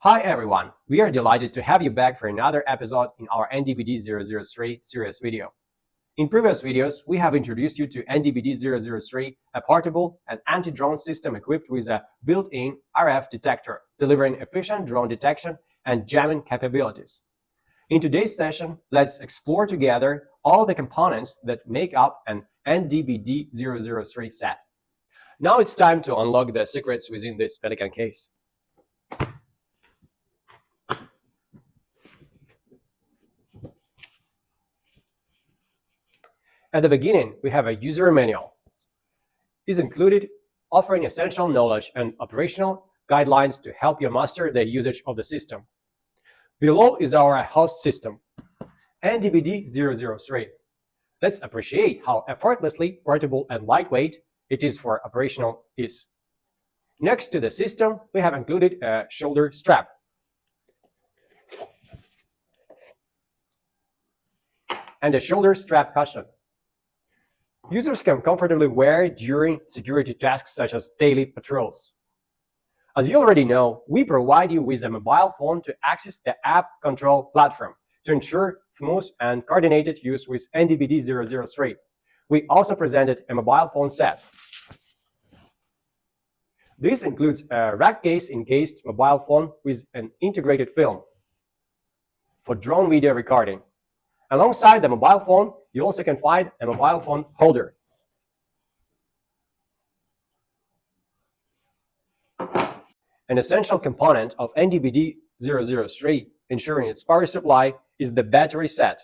Hi everyone, we are delighted to have you back for another episode in our ND-BD003 series video. In previous videos, we have introduced you to ND-BD003, a portable and anti-drone system equipped with a built-in RF detector, delivering efficient drone detection and jamming capabilities. In today's session, let's explore together all the components that make up an ND-BD003 set. Now it's time to unlock the secrets within this Pelican case. At the beginning, we have a user manual. It's included, offering essential knowledge and operational guidelines to help you master the usage of the system. Below is our host system, ND-BD003. Let's appreciate how effortlessly portable and lightweight it is for operational ease. Next to the system, we have included a shoulder strap. And a shoulder strap cushion. Users can comfortably wear it during security tasks such as daily patrols. As you already know, we provide you with a mobile phone to access the app control platform to ensure smooth and coordinated use with ND-BD003. We also presented a mobile phone set. This includes a rack case encased mobile phone with an integrated film for drone video recording. Alongside the mobile phone, you also can find a mobile phone holder. An essential component of ND-BD003, ensuring its power supply, is the battery set.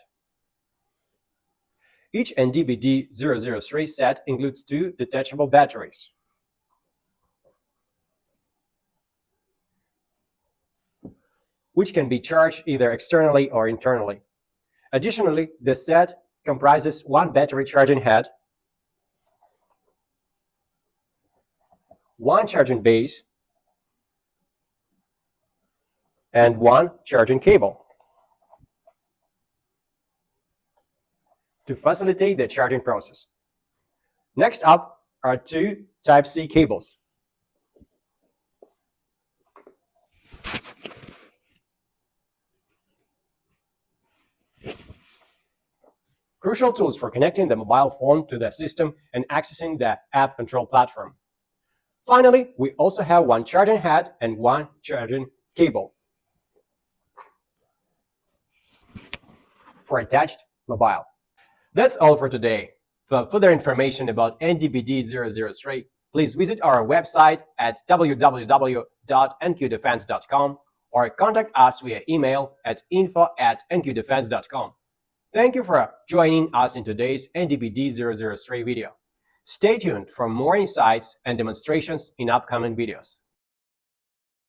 Each ND-BD003 set includes two detachable batteries. Which can be charged either externally or internally. Additionally, the set comprises one battery charging head, one charging base, and one charging cable to facilitate the charging process. Next up are two Type-C cables. Crucial tools for connecting the mobile phone to the system and accessing the app control platform. Finally, we also have one charging head and one charging cable for attached mobile. That's all for today. For further information about ND-BD003, please visit our website at www.nqdefense.com or contact us via email at info@nqdefense.com. Thank you for joining us in today's ND-BD003 video. Stay tuned for more insights and demonstrations in upcoming videos.